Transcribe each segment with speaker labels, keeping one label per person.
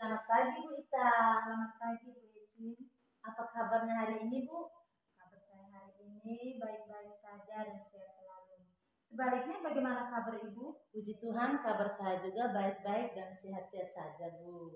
Speaker 1: Selamat pagi Bu Ita. Selamat pagi Bu Eci. Apa kabarnya hari ini Bu? Kabar saya hari ini baik-baik saja dan sehat selalu. Sebaliknya bagaimana kabar Ibu? Puji Tuhan kabar saya juga baik-baik dan sehat-sehat saja Bu.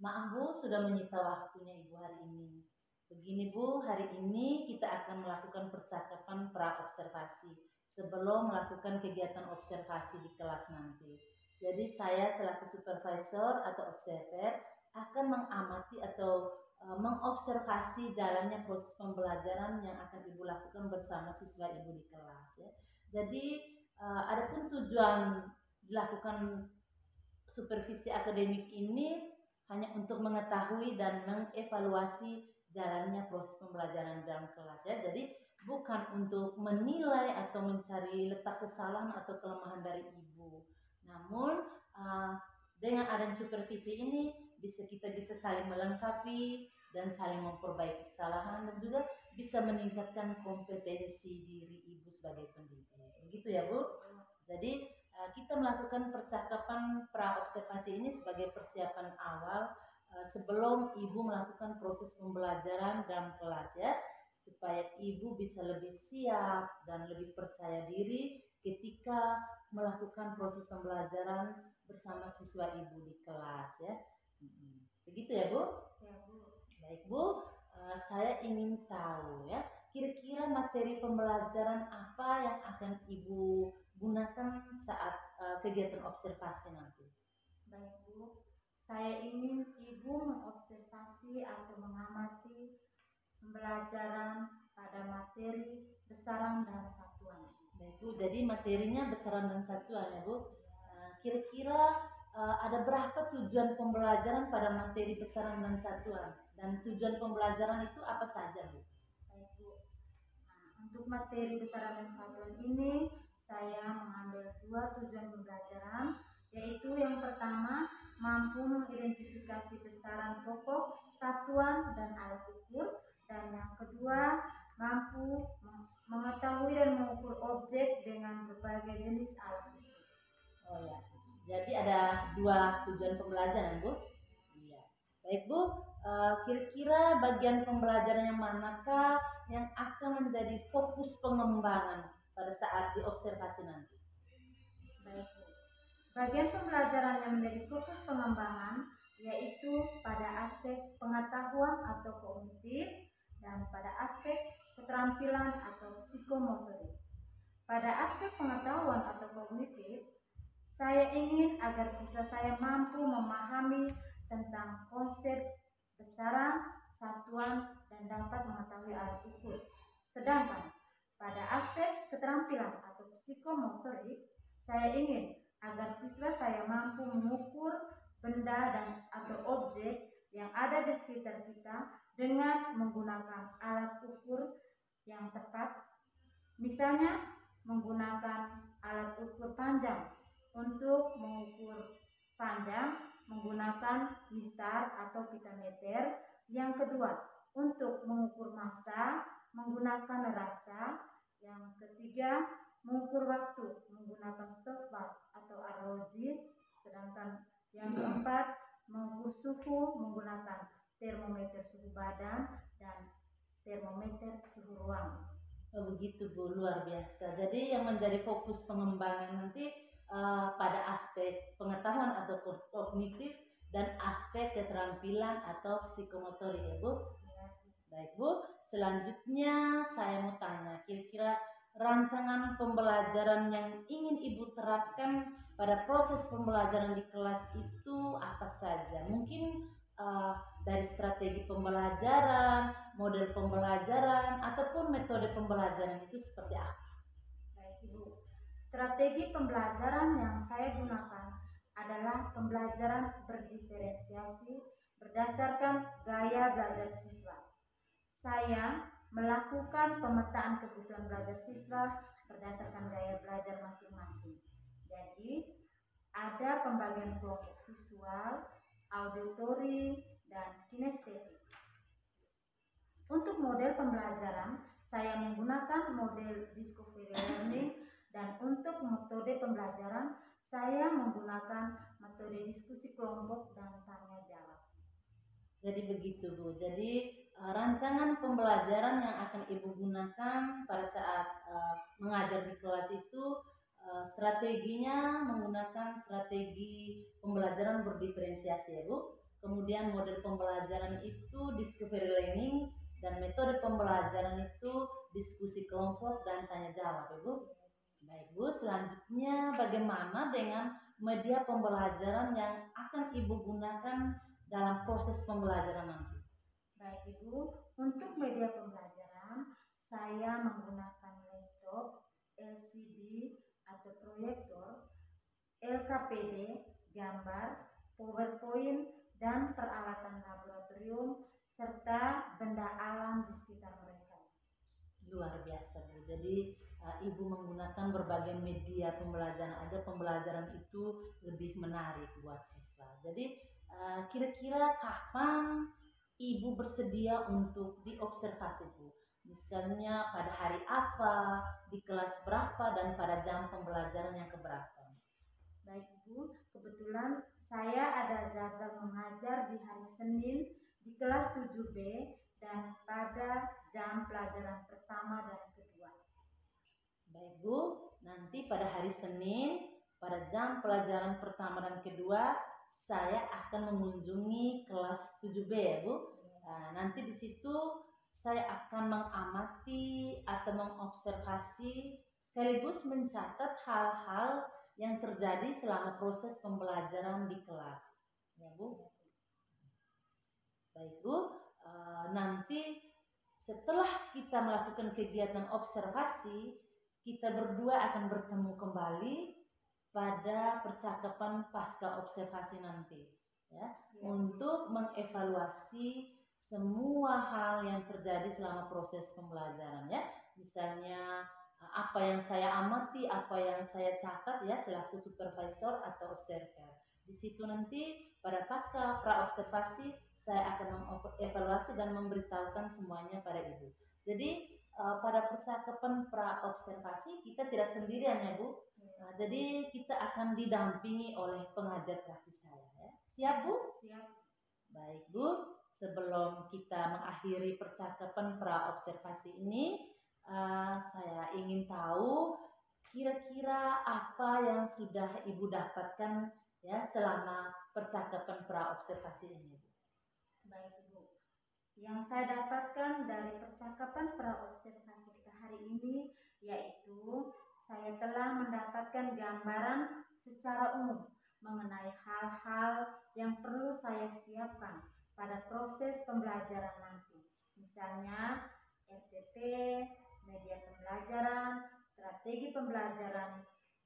Speaker 1: Maaf Bu sudah menyita waktunya Ibu hari ini. Begini Bu, hari ini kita akan melakukan percakapan pra-observasi sebelum melakukan kegiatan observasi di kelas nanti. Jadi saya selaku supervisor atau observer akan mengamati atau mengobservasi jalannya proses pembelajaran yang akan Ibu lakukan bersama siswa Ibu di kelas ya. Jadi adapun tujuan dilakukan supervisi akademik ini hanya untuk mengetahui dan mengevaluasi jalannya proses pembelajaran dalam kelas ya. Jadi bukan untuk menilai atau mencari letak kesalahan atau kelemahan dari Ibu. Namun dengan adanya supervisi ini kita bisa saling melengkapi dan saling memperbaiki kesalahan dan juga bisa meningkatkan kompetensi diri Ibu sebagai pendidik. Begitu ya Bu. Jadi kita melakukan percakapan pra-observasi ini sebagai persiapan awal sebelum Ibu melakukan proses pembelajaran dalam kelas ya, supaya Ibu bisa lebih siap dan lebih percaya diri ketika melakukan proses pembelajaran bersama siswa Ibu di kelas ya. Begitu ya Bu? Ya Bu. Baik Bu, saya ingin tahu ya, kira-kira materi pembelajaran apa yang akan Ibu gunakan saat kegiatan observasi nanti? Baik Bu, saya ingin Ibu mengobservasi atau mengamati pembelajaran pada materi besaran dan satuan. Baik Bu, jadi materinya besaran dan satuan ya Bu. Kira-kira ada berapa tujuan pembelajaran pada materi besaran dan satuan? Dan tujuan pembelajaran itu apa saja Bu? Baik Bu, untuk materi besaran dan satuan ini saya mengambil 2 tujuan pembelajaran, yaitu yang pertama mampu mengidentifikasi besaran pokok, satuan, dan alat ukur, dan yang kedua mampu mengetahui dan mengukur objek dengan berbagai jenis alat ukur. Oh ya, jadi ada 2 tujuan pembelajaran Bu. Iya. Baik Bu, kira-kira bagian pembelajaran yang manakah yang akan menjadi fokus pengembangan pada saat diobservasi nanti? Baik Bu, bagian pembelajaran yang menjadi fokus pengembangan yaitu pada aspek pengetahuan atau kognitif dan pada aspek keterampilan atau psikomotorik. Pada aspek pengetahuan atau kognitif, saya ingin agar siswa saya mampu memahami tentang konsep besaran, satuan, dan dapat mengetahui alat ukur. Sedangkan pada aspek keterampilan atau psikomotorik, saya ingin agar siswa saya mampu mengukur benda dan atau objek yang ada di sekitar kita dengan menggunakan alat ukur yang tepat. Misalnya menggunakan alat ukur panjang untuk mengukur panjang menggunakan mistar atau pitameter. Yang kedua, untuk mengukur massa menggunakan neraca. Yang ketiga, mengukur waktu menggunakan stopwatch atau arloji. Sedangkan yang keempat, mengukur suhu menggunakan termometer suhu badan dan termometer suhu ruang. Oh begitu Bu, luar biasa. Jadi yang menjadi fokus pengembangan nanti pada aspek pengetahuan atau kognitif dan aspek keterampilan atau psikomotorik ya Bu. Ya. Baik Bu, selanjutnya saya mau tanya, kira-kira rancangan pembelajaran yang ingin Ibu terapkan pada proses pembelajaran di kelas itu apa saja? Mungkin dari strategi pembelajaran, model pembelajaran, ataupun metode pembelajaran itu seperti apa? Baik Ibu, strategi pembelajaran yang saya gunakan adalah pembelajaran berdiferensiasi berdasarkan gaya belajar siswa. Saya melakukan pemetaan kebutuhan belajar siswa berdasarkan gaya belajar masing-masing. Jadi, ada pembagian kelompok visual, auditori, dan kinestetik. Untuk model pembelajaran, saya menggunakan model discovery learning, dan untuk metode pembelajaran, saya menggunakan metode diskusi kelompok dan tanya jawab. rancangan pembelajaran yang akan Ibu gunakan pada saat mengajar di kelas itu strateginya menggunakan strategi pembelajaran berdiferensiasi ya Bu. Kemudian model pembelajaran itu discovery learning dan metode pembelajaran itu diskusi kelompok dan tanya jawab ya Bu. Baik Bu, selanjutnya bagaimana dengan media pembelajaran yang akan Ibu gunakan dalam proses pembelajaran nanti? Baik Ibu, untuk media pembelajaran saya menggunakan laptop, LCD atau proyektor, LKPD, gambar, PowerPoint, dan peralatan laboratorium serta benda alam di sekitar mereka. Luar biasa Bu. Jadi Ibu menggunakan berbagai media pembelajaran agar pembelajaran itu lebih menarik buat siswa. Jadi kira-kira kapan Ibu bersedia untuk diobservasi Bu? Misalnya pada hari apa, di kelas berapa, dan pada jam pembelajaran yang keberapa? Baik Bu, kebetulan saya ada jadwal mengajar di hari Senin di kelas 7B dan pada jam pelajaran pertama dan kedua. Baik Bu, nanti pada hari Senin pada jam pelajaran pertama dan kedua saya akan mengunjungi kelas 7B ya Bu. Nanti di situ saya akan mengamati atau mengobservasi sekaligus mencatat hal-hal yang terjadi selama proses pembelajaran di kelas ya Bu. Baik Bu, nanti setelah kita melakukan kegiatan observasi, kita berdua akan bertemu kembali pada percakapan pasca observasi nanti ya, untuk mengevaluasi semua hal yang terjadi selama proses pembelajaran ya. Misalnya apa yang saya amati, apa yang saya catat ya selaku supervisor atau observer. Di situ nanti pada pasca pra-observasi saya akan mengevaluasi dan memberitahukan semuanya pada Ibu. Jadi pada percakapan pra-observasi kita tidak sendirian ya Bu. Jadi kita akan didampingi oleh pengajar praktis saya ya. Siap Bu? Siap. Baik Bu, sebelum kita mengakhiri percakapan pra-observasi ini, saya ingin tahu kira-kira apa yang sudah Ibu dapatkan ya selama percakapan pra-observasi ini. Baik Ibu, yang saya dapatkan dari percakapan pra-observasi kita hari ini yaitu saya telah mendapatkan gambaran secara umum mengenai hal-hal yang perlu saya siapkan pada proses pembelajaran nanti. Misalnya RTP, media pembelajaran, strategi pembelajaran,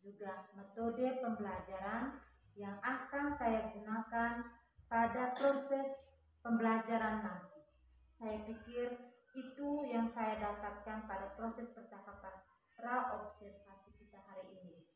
Speaker 1: juga metode pembelajaran yang akan saya gunakan pada proses pembelajaran nanti. Saya pikir itu yang saya dapatkan pada proses percakapan pra-observasi kita hari ini.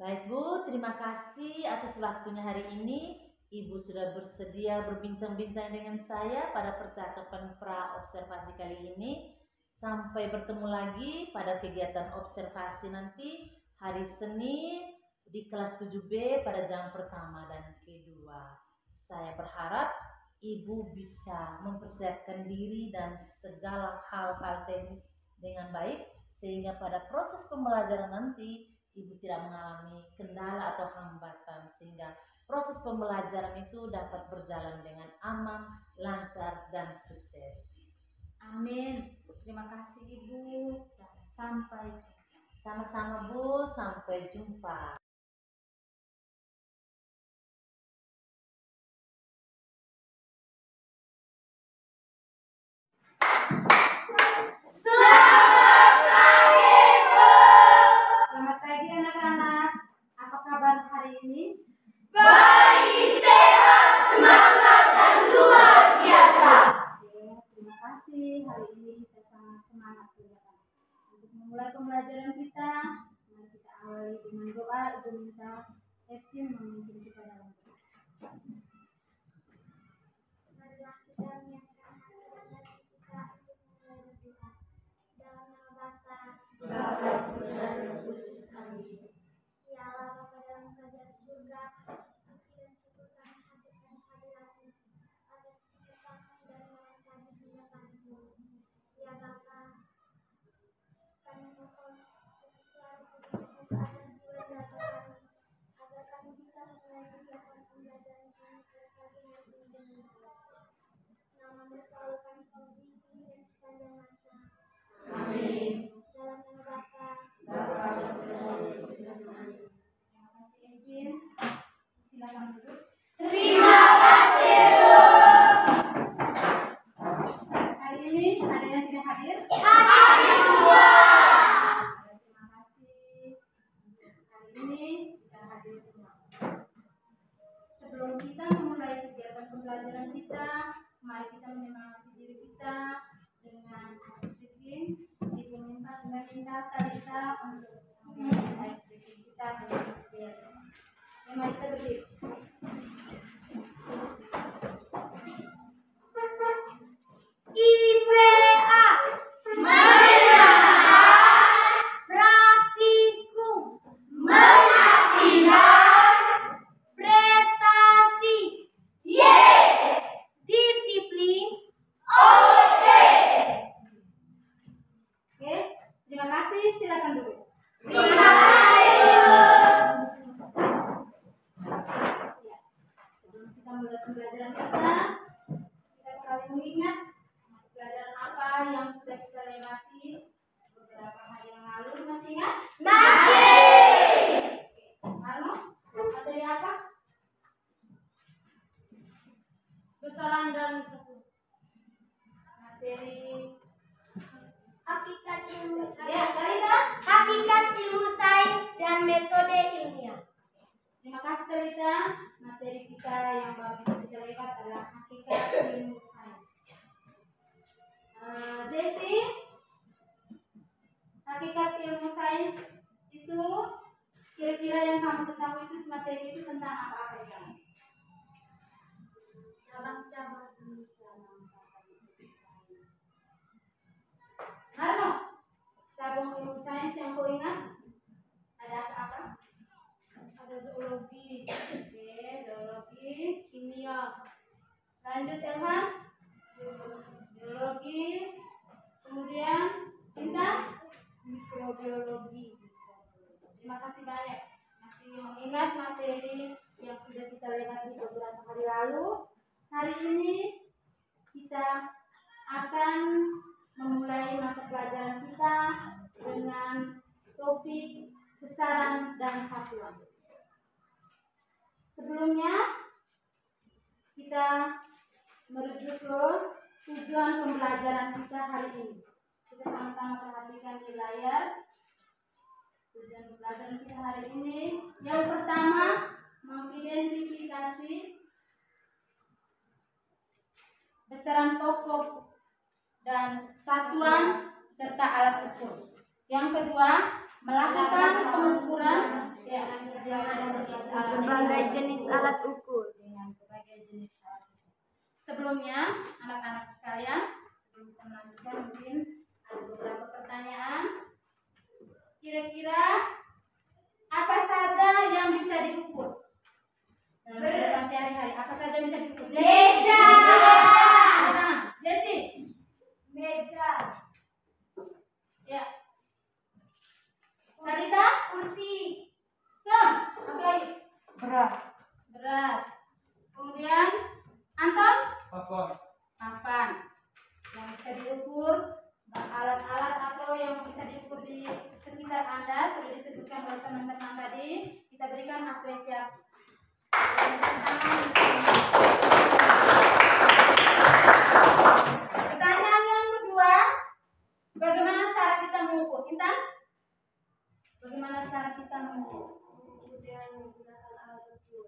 Speaker 1: Baik Bu, terima kasih atas waktunya hari ini. Ibu sudah bersedia berbincang-bincang dengan saya pada percakapan pra-observasi kali ini. Sampai bertemu lagi pada kegiatan observasi nanti hari Senin di kelas 7B pada jam pertama dan kedua. Saya berharap Ibu bisa mempersiapkan diri dan segala hal-hal teknis dengan baik sehingga pada proses pembelajaran nanti Ibu tidak mengalami kendala atau hambatan sehingga proses pembelajaran itu dapat berjalan dengan aman, lancar, dan sukses. Amin. Terima kasih Ibu dan sampai jumpa. Sama-sama Bu, sampai jumpa. Selamat pagi anak-anak. Apa kabar hari ini? Baik, sehat, semangat, dan luar biasa. Terima kasih. Hari ini kita sangat semangat ya. Untuk memulai pembelajaran kita, mari kita awali dengan doa. Ibu minta Esin memimpin kita dalam doa. Marilah kita menyiapkan hati kita untuk memulai berdoa. Dalam nama Bapa, Putra, dan Roh Kudus. Amin. Ya Allah, Bapa dalam kerajaan surga, puji dan syukur kami haturkan kehadirat-Mu atas kesempatan dan malam tadi hingga pagi. kita, mari kita menyemangati diri kita dengan ice breaking. Ibu meminta Talita untuk mengambil ice breaking kita dengan biar. Mari kita berdiri. IPA praktikum menghasilkan prestasi. Yes. Disiplin. Oke. Oke, terima kasih. Silakan dulu. Terima kasih. Ya. Sebelum kita mulai pembelajaran kita kembali mengingat pelajaran apa yang sudah kita lewati beberapa hari yang lalu. Masih ingat? Masih. Lalu materi apa? Besaran dan satu. Materi
Speaker 2: Hakikat ilmu.
Speaker 1: ya, Talita.
Speaker 2: Hakikat ilmu sains dan metode ilmiah.
Speaker 1: Terima kasih Talita. Materi kita yang baru kita lewat adalah hakikat ilmu sains. Jesse, hakikat ilmu sains itu kira-kira yang kamu ketahui itu materi itu tentang apa ya? Cabang-cabang ilmu sains. Marno, cabang ilmu sains yang kau ingat ada apa-apa? Ada zoologi, oke, zoologi, kimia. Lanjut Elvan, biologi, kemudian Intan, mikrobiologi. Terima kasih banyak masih mengingat materi yang sudah kita lewati beberapa hari lalu. Hari ini kita akan memulai mata pelajaran kita dengan topik besaran dan satuan. Sebelumnya kita merujuk ke tujuan pembelajaran kita hari ini. Kita sama-sama perhatikan di layar. Tujuan pembelajaran kita hari ini yang pertama mengidentifikasi besaran pokok dan satuan serta alat ukur. Yang kedua melakukan pengukuran
Speaker 2: Berbagai jenis alat ukur.
Speaker 1: dengan berbagai jenis alat ukur. Sebelumnya, anak-anak sekalian, sebelum kita melanjutkan mungkin ada beberapa pertanyaan. Kira-kira apa saja yang bisa diukur dalam kehidupan sehari-hari? Apa saja yang bisa diukur?
Speaker 2: Meja.
Speaker 1: Jesse.
Speaker 2: Meja.
Speaker 1: Ya. Talita.
Speaker 2: Kursi.
Speaker 1: Son. Apa lagi?
Speaker 2: Beras.
Speaker 1: Beras. Kemudian Anton.
Speaker 3: Papan.
Speaker 1: Yang bisa diukur, alat-alat atau yang bisa diukur di sekitar Anda sudah disebutkan oleh teman-teman tadi. Kita berikan apresiasi. Pertanyaan yang kedua, bagaimana cara kita mengukur? Intan? Bagaimana cara kita mengukur? Dengan menggunakan alat ukur.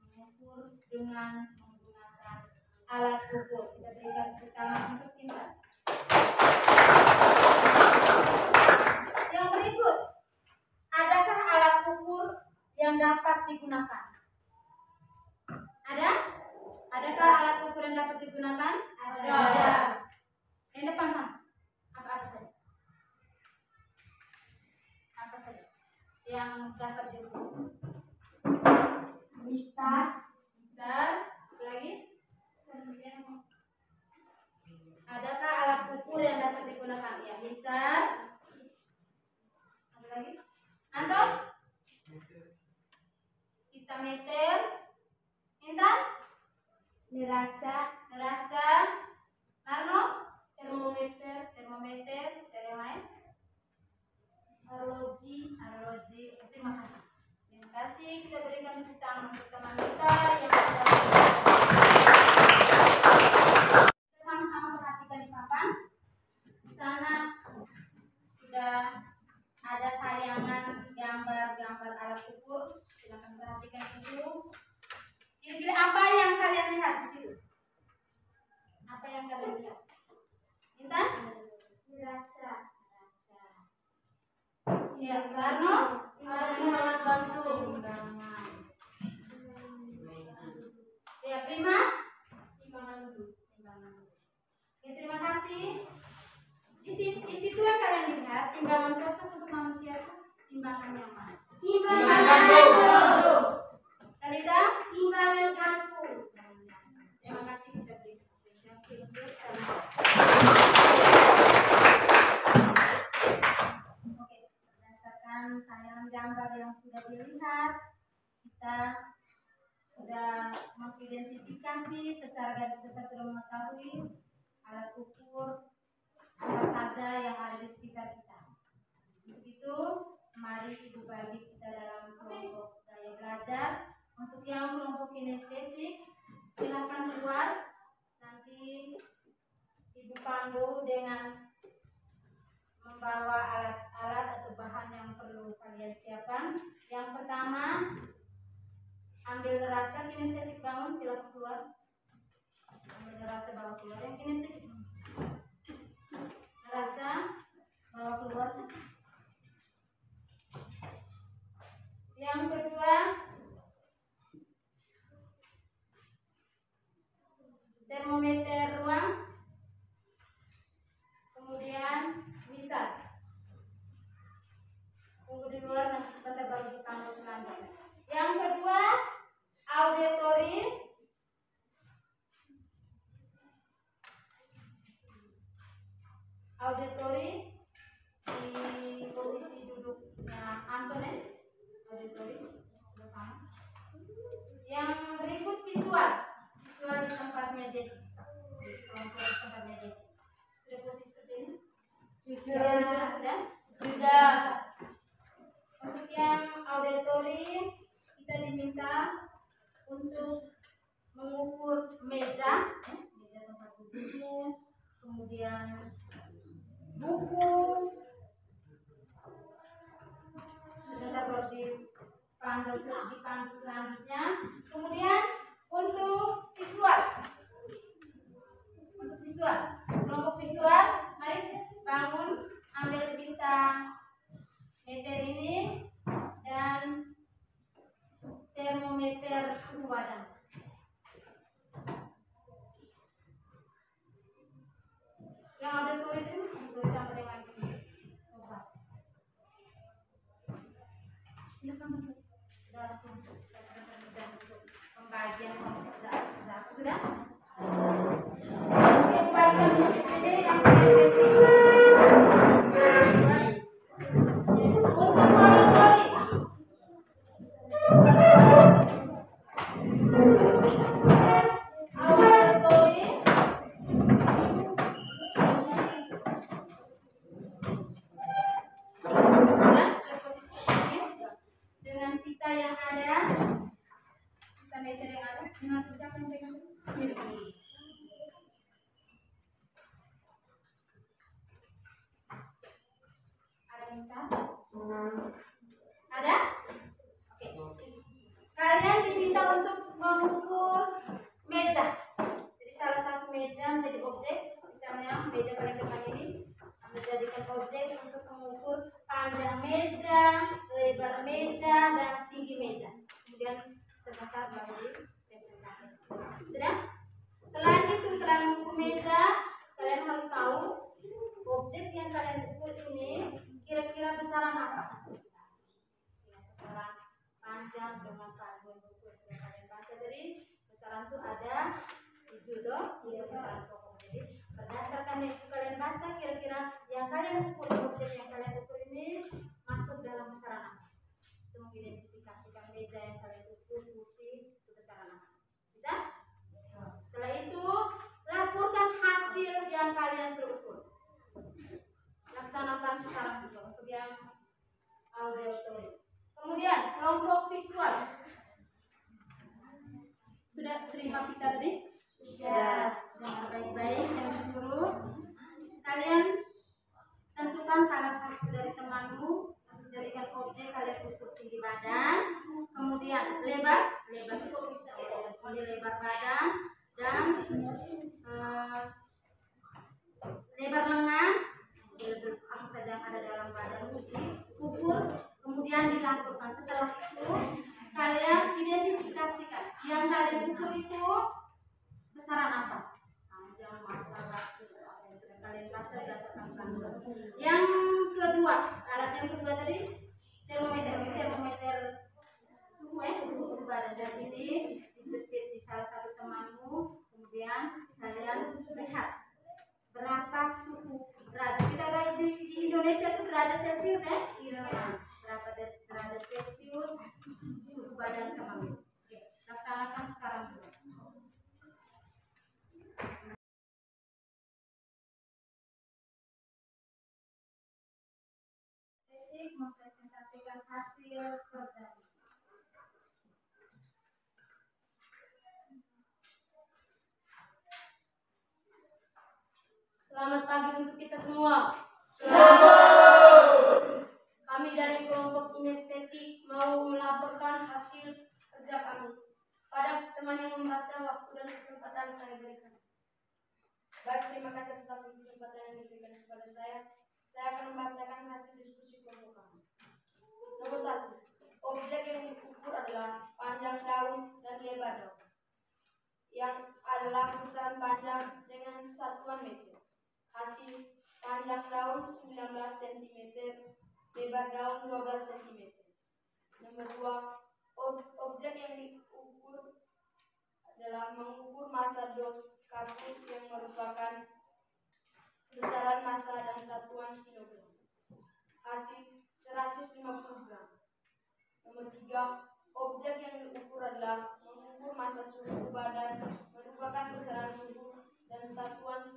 Speaker 1: Mengukur dengan menggunakan alat ukur. Kita berikan tepuk tangan untuk Intan. Yang berikut, adakah alat ukur yang dapat digunakan? Ada? Adakah alat ukur yang dapat digunakan? Ada. Yang depan sana. Apa saja? Apa saja yang dapat diukur?
Speaker 2: Mistar.
Speaker 1: Apa lagi? Adakah alat ukur yang dapat digunakan? Ya, mistar. Apa lagi? Anton? Hitameter. Intan?
Speaker 2: Neraca.
Speaker 1: Neraca. Marno?
Speaker 2: Termometer.
Speaker 1: Termometer. Yang lain?
Speaker 2: Arloji.
Speaker 1: Arloji. Terima kasih. Terima kasih. Kita berikan tepuk tangan untuk teman kita yang sudah sama-sama perhatikan di papan. Di sana sudah ada tayangan gambar-gambar alat ukur. Silakan perhatikan itu. Kira-kira apa yang kalian lihat di situ?
Speaker 3: Ya, Karno.
Speaker 2: Alat bantu.
Speaker 3: Timbangan. Ya, Prima.
Speaker 2: Timbangan.
Speaker 3: Timbangan. Ya, terima kasih. Di situ yang kalian lihat timbangan cocok untuk manusia itu timbangan yang mana?
Speaker 2: Timbangan gantung.
Speaker 3: Talita?
Speaker 2: Timbangan gantung.
Speaker 3: Terima kasih kita beri apresiasi untuk sana. Oke, berdasarkan tayangan gambar yang sudah dilihat, kita sudah mengidentifikasi secara garis besar, sudah mengetahui alat ukur apa saja yang ada di sekitar kita. Untuk itu, mari Ibu bagi kita dalam kelompok daya belajar. Untuk yang kelompok kinestetik, silakan keluar. Nanti Ibu pandu dengan membawa alat-alat atau bahan yang perlu kalian siapkan. Yang pertama, ambil neraca kinestetik bangun, silakan keluar. Ambil neraca bawa keluar. Yang kinestetik neraca bawa keluar. Yang kedua, termometer ruang, kemudian misal tunggu di luar, nanti sebentar baru dipanggil selanjutnya. Yang kedua, auditori, di posisi duduknya Anton ya, auditori bersama. Yang berikut visual di tempatnya Desi, di tempatnya Desi. Sudah posisi seperti ini? Sudah. Untuk yang auditori, kita diminta untuk mengukur meja tempat duduk, kemudian buku, sebentar baru dipandu selanjutnya. Kemudian untuk visual, kelompok visual, mari bangun, ambil pita meter ini dan termometer suhu badan. Yang ada tulis itu sama dengan coba. Silakan dalam pembagian kelompok sudah. Oke, bagian sini yang untuk monitoring. Dengan pita yang ada, pita meter yang ada, dengan pita yang pegang. Ada pita? Ada? Oke. Kalian diminta untuk mengukur meja. Jadi salah satu meja menjadi objek, misalnya meja pada depan ini menjadikan objek untuk mengukur panjang meja, lebar meja, dan tinggi meja. Kemudian sebentar baru dipresentasikan. Sudah? Selain itu, selain mengukur meja, kalian harus tahu objek yang kalian ukur ini kira-kira besaran apa? Besaran panjang dengan panjang ukur yang kalian baca. Jadi besaran itu ada 7 loh, itu besaran pokok. Jadi berdasarkan yang kalian baca, kira-kira yang kalian ukur, objek yang kalian ukur ini masuk dalam besaran apa? Itu mengidentifikasikan meja yang kalian ukur, kursi itu besaran apa? Bisa? Setelah itu laporkan hasil yang kalian sudah ukur. Laksanakan sekarang juga untuk yang auditori. Kemudian kelompok visual. Sudah terima kita tadi? Sudah. Dengan baik-baik yang disuruh. Kalian tentukan salah satu dari temanmu untuk jadikan objek. Kalian ukur tinggi badan, kemudian lebar cukup bisa lebar badan dan lebar lengan, apa saja yang ada dalam badan. Ukur kemudian dilakukan. Setelah itu kalian identifikasikan yang kalian ukur itu besaran apa. Panjang, masa, waktu, apa yang sudah kalian baca berdasarkan panduan. Yang kedua, alat yang kedua tadi termometer suhu suhu badan. Dan ini dijepit di salah satu temanmu, kemudian kalian lihat berapa suhu derajat. Kita ada di Indonesia itu derajat Celcius ya? Iya. Berapa derajat Celcius suhu badan temanmu? Oke, laksanakan sekarang dulu. Basic mempresentasikan hasil kerja. Selamat pagi untuk kita semua. Kami dari kelompok kinestetik mau melaporkan hasil kerja kami. Pada teman yang membaca, waktu dan kesempatan saya berikan. Baik, terima kasih atas kesempatan yang diberikan kepada saya. Saya akan membacakan hasil diskusi kelompok kami. Nomor 1. Objek yang diukur adalah panjang daun dan lebar daun, yang adalah besaran panjang dengan satuan meter. Hasil panjang daun 19 cm, lebar daun 12 cm. Nomor 2. Objek yang diukur adalah mengukur massa dos kabut yang merupakan besaran massa dan satuan kilogram. Hasil 150 gram. Nomor 3. Objek yang diukur adalah mengukur massa suhu badan merupakan besaran suhu dan satuan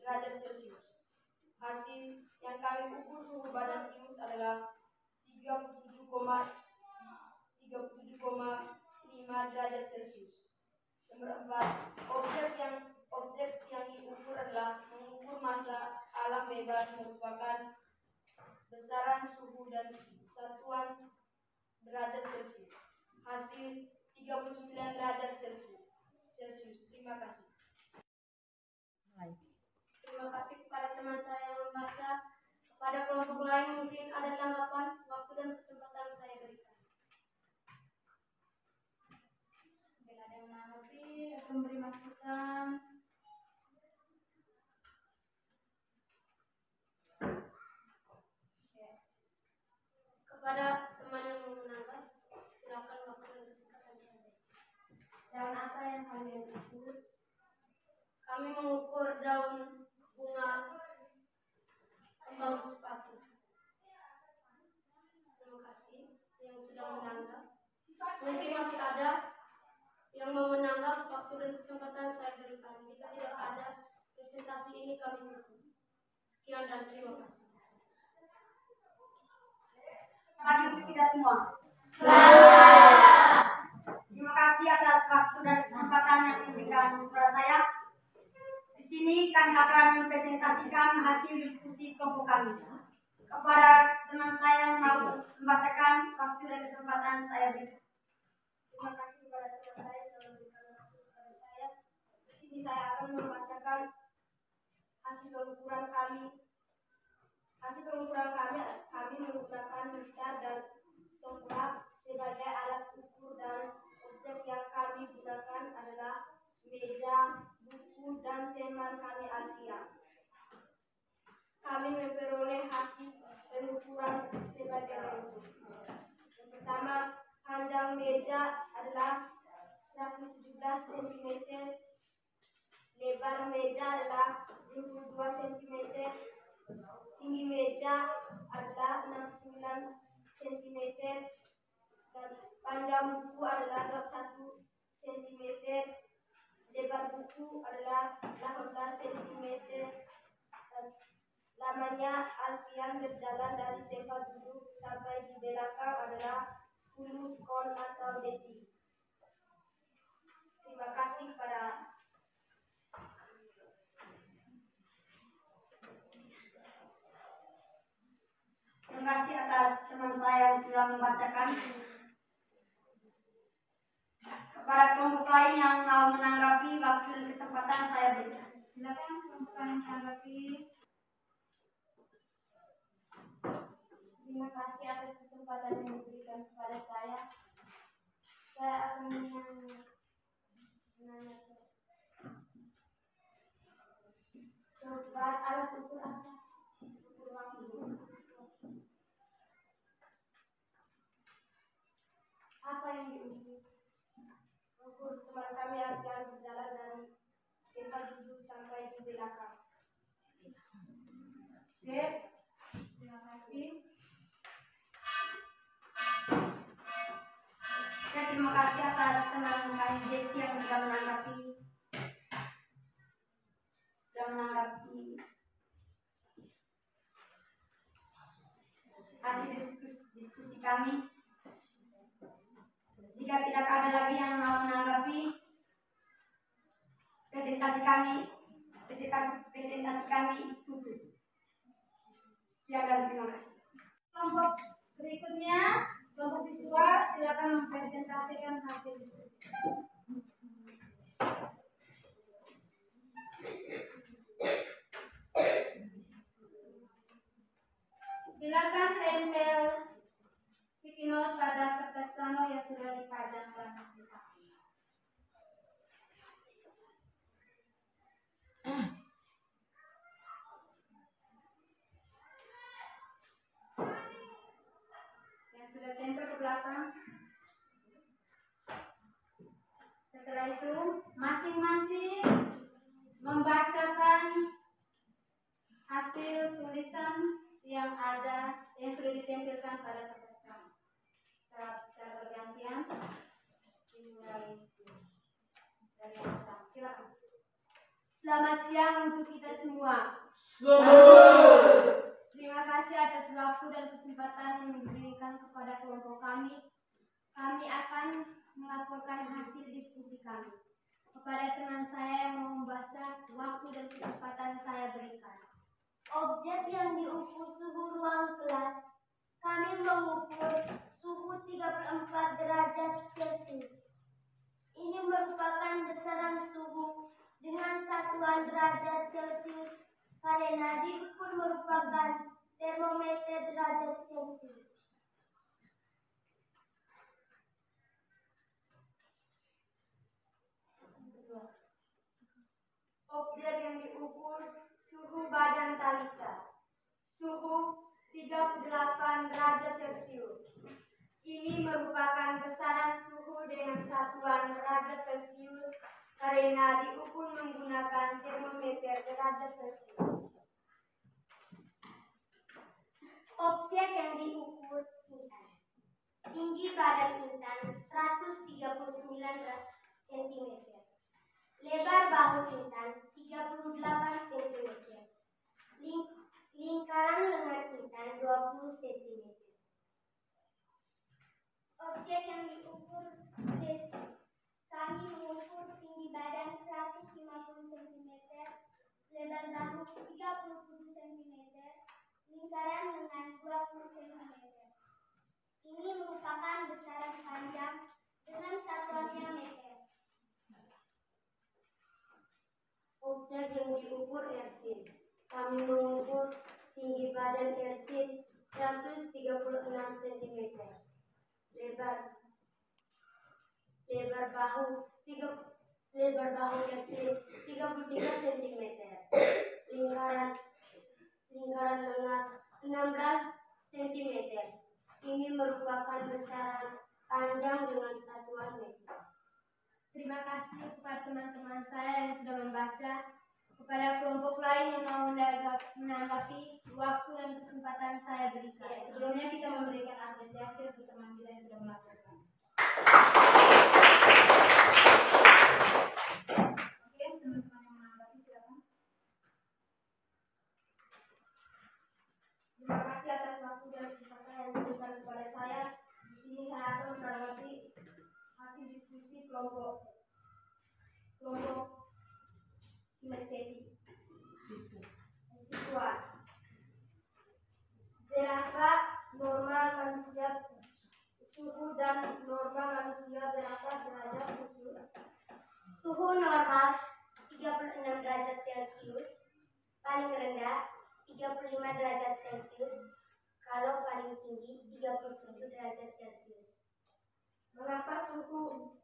Speaker 3: derajat Celcius. Hasil yang kami ukur suhu badan Ius adalah 37,5 derajat Celcius. Nomor 4. Objek yang diukur adalah mengukur massa alam bebas merupakan besaran suhu dan satuan derajat Celcius. Hasil 39 derajat Celcius. Terima kasih. Terima kasih kepada teman saya yang membaca. Kepada kelompok lain mungkin ada tanggapan, waktu dan kesempatan saya berikan. Bila ada yang menanggapi atau memberi masukan. Kepada teman yang mau menangkap, silakan waktu dan kesempatan saya. Daun apa yang kalian ukur? Kami mengukur daun bunga kembang sepatu. Terima kasih yang sudah menanggap. Mungkin masih ada yang mau menanggap, waktu dan kesempatan saya berikan. Jika tidak ada, presentasi ini kami tutup. Sekian dan terima kasih.
Speaker 2: Pagi untuk kita semua. Terima kasih atas waktu dan kesempatan yang diberikan kepada saya. Di sini kami akan mempresentasikan hasil diskusi kelompok kami. Kepada teman saya yang mau membacakan, waktu dan kesempatan saya berikan.
Speaker 3: Terima kasih kepada teman saya yang memberikan waktu kepada saya. Di sini saya akan membacakan hasil pengukuran kami. Hasil pengukuran kami menggunakan mistar dan tongkat sebagai alat ukur, dan objek yang kami gunakan adalah meja, buku, dan teman kami Alfia. Kami memperoleh hasil pengukuran sebagai berikut. Yang pertama, panjang meja adalah 117 cm, lebar meja adalah 22 cm, tinggi meja adalah 69 cm, dan panjang buku adalah 21 cm, lebar buku adalah 18 cm, dan lamanya Alfian berjalan dari tempat duduk sampai di belakang adalah 10 skon atau detik. Terima kasih kepada
Speaker 2: Terima kasih atas teman saya yang sudah membacakan. Kepada kelompok lain yang mau menanggapi, waktu dan kesempatan saya berikan. Silakan kelompok lain menanggapi.
Speaker 3: Terima kasih atas kesempatan yang diberikan kepada saya. Saya akan menanya sobat alat ukur apa? Ukur waktu. Apa yang diukur? Ukur teman kami agar berjalan dari tempat duduk sampai di belakang. Oke, terima kasih.
Speaker 2: Terima kasih atas teman kami Desi yang sudah menanggapi hasil diskusi kami. Jika tidak ada lagi yang mau menanggapi presentasi kami tutup. Sekian dan terima kasih.
Speaker 3: Kelompok berikutnya, kelompok visual, silakan mempresentasikan hasil diskusi. Silakan tempel sticky note pada kertas plano yang sudah dipajangkan di samping. Yang sudah tempel ke belakang. Setelah itu, masing-masing membacakan hasil tulisan yang ada yang sudah ditempelkan pada kertas plano. Secara bergantian, dimulai dari yang pertama. Silakan.
Speaker 4: Selamat siang untuk kita semua. Terima kasih atas waktu dan kesempatan yang diberikan kepada kelompok kami. Kami akan melaporkan hasil diskusi kami. Kepada teman saya yang mau membaca, waktu dan kesempatan saya berikan. Objek yang diukur suhu ruang kelas. Kami mengukur suhu 34 derajat Celcius. Ini merupakan besaran suhu dengan satuan derajat Celcius karena diukur merupakan termometer derajat Celcius. Objek yang diukur suhu badan Talita. Suhu 38 derajat Celcius. Ini merupakan besaran suhu dengan satuan derajat Celcius karena diukur menggunakan termometer derajat Celcius. Objek yang diukur Intan. Tinggi badan Intan 139 cm. Lebar bahu Intan 38 cm. Lingkaran lengan Intan 20 cm. Objek yang diukur Jesse. Kami mengukur tinggi badan 150 cm, lebar bahu 37 cm, lingkaran lengan 20 cm. Ini merupakan besaran panjang dengan satuannya meter. Objek yang diukur Ersin. Kami mengukur tinggi badan Ersin 136 cm, lebar bahu Ersin 33 cm, lingkaran lengan 16 cm. Ini merupakan besaran panjang dengan satuan meter. Terima kasih kepada teman-teman saya yang sudah membaca. Kepada kelompok lain yang mau menanggapi, waktu dan kesempatan saya berikan. Sebelumnya kita memberikan apresiasi untuk teman kita yang sudah melakukan. Oke, teman-teman yang menanggapi silakan. Terima kasih atas waktu dan kesempatan yang diberikan kepada saya. Di sini saya akan menanggapi hasil diskusi kelompok kinestetik. Visual. Berapa normal manusia suhu dan normal manusia berapa derajat Celcius? Suhu normal 36 derajat Celcius, paling rendah 35 derajat Celcius, kalau paling tinggi 37 derajat Celcius.
Speaker 3: Mengapa suhu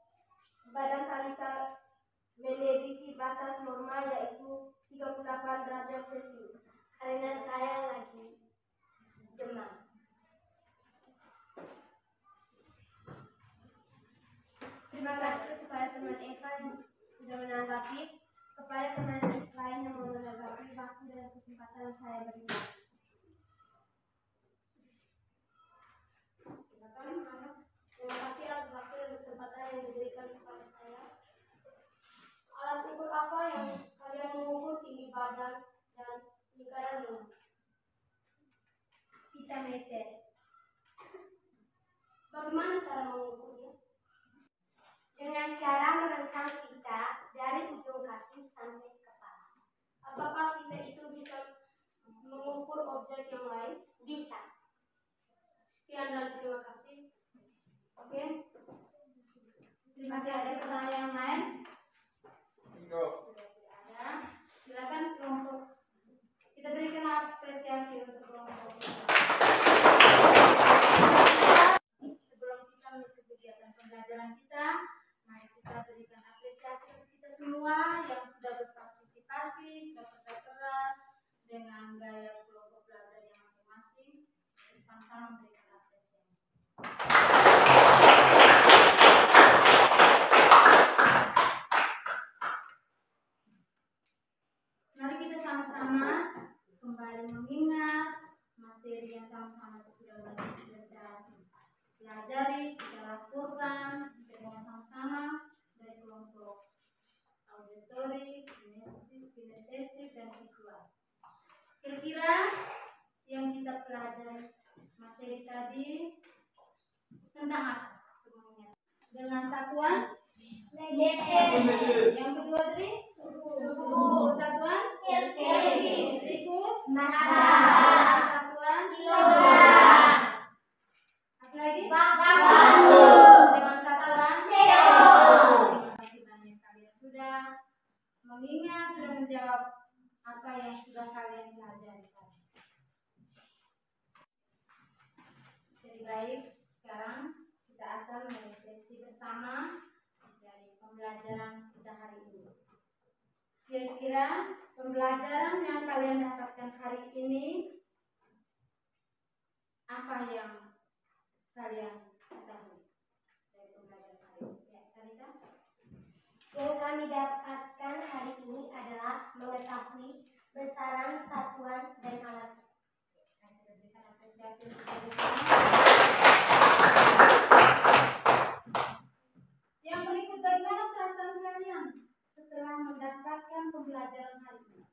Speaker 3: badan wanita melebihi batas normal yaitu 38 derajat Celcius?
Speaker 4: Karena saya lagi demam. Terima kasih kepada teman Eva yang sudah menanggapi. Kepada teman lain yang mau menanggapi, waktu dan kesempatan saya berikan.
Speaker 3: Terima kasih atas waktu dan kesempatan yang diberikan kepada saya. Alat ukur apa yang kalian mengukur tinggi badan dan lingkaran lembut?
Speaker 4: Pitameter.
Speaker 3: Bagaimana cara mengukurnya?
Speaker 4: Dengan cara merentang pita dari ujung kaki sampai kepala.
Speaker 3: Apakah kita itu bisa mengukur objek yang lain?
Speaker 4: Bisa.
Speaker 3: Sekian dan terima kasih. Oke.
Speaker 1: Terima kasih. Ada pertanyaan yang lain? Sudah tidak ada. Silakan kelompok. Kita berikan apresiasi untuk kelompok kita. Sebelum kita menutup kegiatan pembelajaran kita, mari kita berikan apresiasi untuk kita semua yang sudah berpartisipasi, sudah kerja keras dengan gaya kelompok belajar yang masing-masing. Sama-sama memberikan apresiasi. Mari kita sama-sama kembali mengingat materi yang sama-sama sudah pelajari, kita lakukan dengan sama-sama dari kelompok auditori, kinestetik, dan visual. Kira-kira yang kita pelajari materi tadi tentang apa? Dengan satuan yang kedua tadi suhu. Satuan berikut satuan kilogram. Apa lagi? Dengan satuan terima kasih banyak kalian sudah mengingat, sudah menjawab apa yang sudah kalian pelajari tadi. Jadi baik, sekarang kita akan merefleksi bersama dari pembelajaran kita hari ini. Kira-kira pembelajaran yang kalian dapatkan hari ini, apa yang kalian ketahui dari pembelajaran hari ini? Ya, Karita?
Speaker 4: Yang kami dapatkan hari ini adalah mengetahui besaran satuan dan alat.
Speaker 1: Kita berikan apresiasi untuk kalian. Yang berikut, bagaimana perasaan kalian setelah mendapatkan pembelajaran hari ini?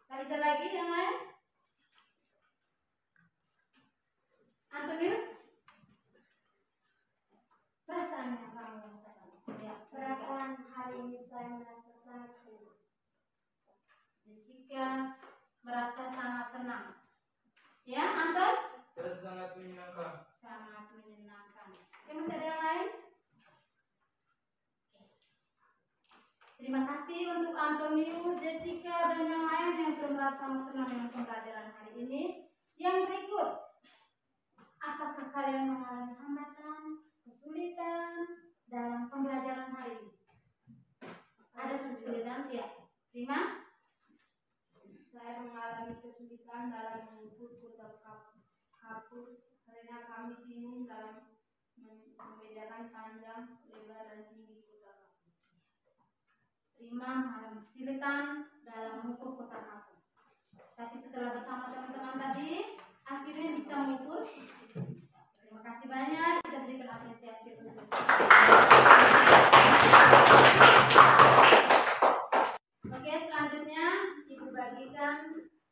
Speaker 1: Karita lagi yang lain? Antonius? Perasaan yang kamu rasakan? Ya,
Speaker 4: Perasaan hari ini saya merasa sangat senang.
Speaker 1: Jessica merasa sangat senang. Ya, Anton?
Speaker 5: Saya sangat menyenangkan.
Speaker 1: Sangat menyenangkan. Oke, masih ada yang lain? Terima kasih untuk Antonius, Jessica, dan yang lain yang sudah merasa senang dengan pembelajaran hari ini. Yang berikut, apakah kalian mengalami hambatan, kesulitan dalam pembelajaran hari ini? Ada kesulitan? Ya. Terima. Saya mengalami kesulitan dalam mengukur kota kapur karena kami bingung dalam membedakan panjang, lebar, dan tinggi kota kapur. Terima, mengalami kesulitan dalam mengukur kota kapur. Tapi setelah bersama teman-teman tadi, akhirnya bisa mengukur. Terima kasih banyak. Kita berikan apresiasi untuk Oke, selanjutnya Ibu bagikan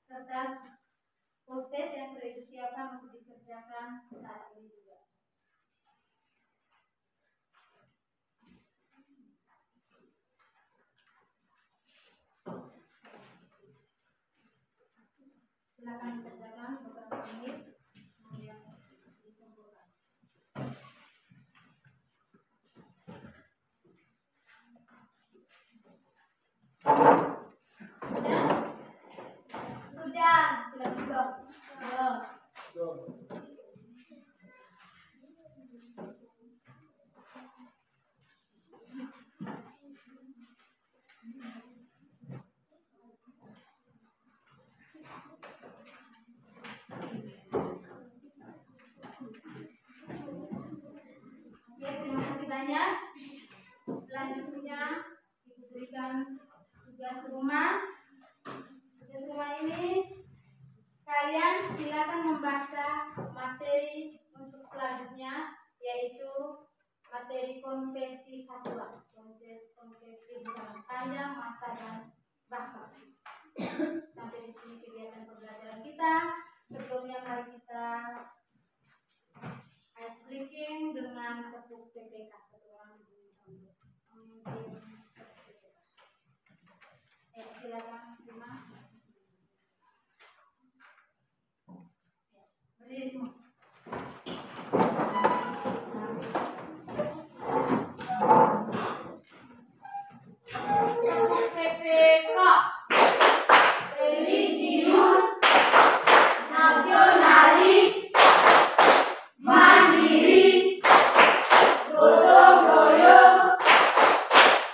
Speaker 1: kertas post-test yang sudah disiapkan untuk dikerjakan saat ini juga. Silakan dikerjakan beberapa menit, kemudian dikumpulkan.
Speaker 4: Sudah.
Speaker 1: Sudah.
Speaker 3: Terima kasih banyak. Selanjutnya Ibu berikan tugas rumah. Tugas rumah ini kalian silakan membaca materi untuk selanjutnya, yaitu materi konvensi satwa. Konvensi bersama panjang, masa, dan bahasa. Sampai di sini kegiatan pembelajaran kita. Sebelumnya mari kita ice breaking dengan tepuk PPK. Silakan terima. Berdiri semua. PPK religius, nasionalis, mandiri, gotong royong,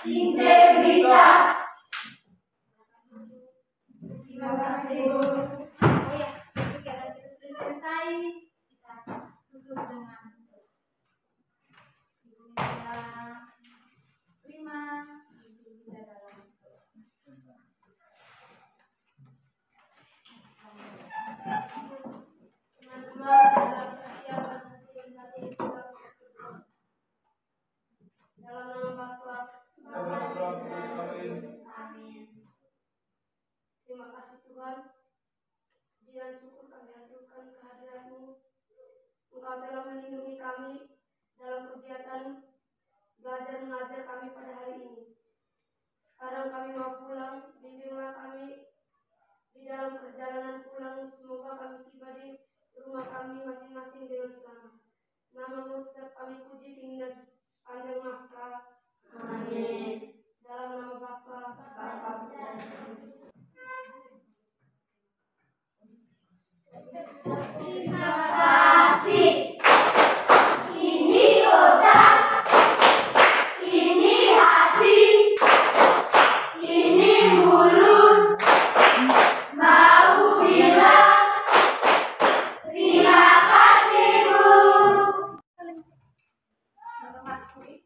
Speaker 3: integritas. Terima kasih, Bu. Oh ya, kegiatan kita sudah selesai. Kita tutup dengan Ibu minta terima. Ibu kita dalam teman-teman dalam persiapan nanti kita dalam nama Bapa, amin. Terima kasih Tuhan. Puji dan syukur kami aturkan kehadiran-Mu. Engkau telah melindungi kami dalam kegiatan belajar mengajar kami pada hari ini. Sekarang kami mau pulang, bimbinglah kami di dalam perjalanan pulang. Semoga kami tiba di rumah kami masing-masing dengan selamat. Nama-Mu tetap kami puji, tinggi dan sepanjang masa. Amin. Dalam nama Bapa, Putra dan Roh Kudus. Terima kasih. Ini otak, ini hati, ini mulut. Mau bilang terima kasih, Bu. Terima kasih.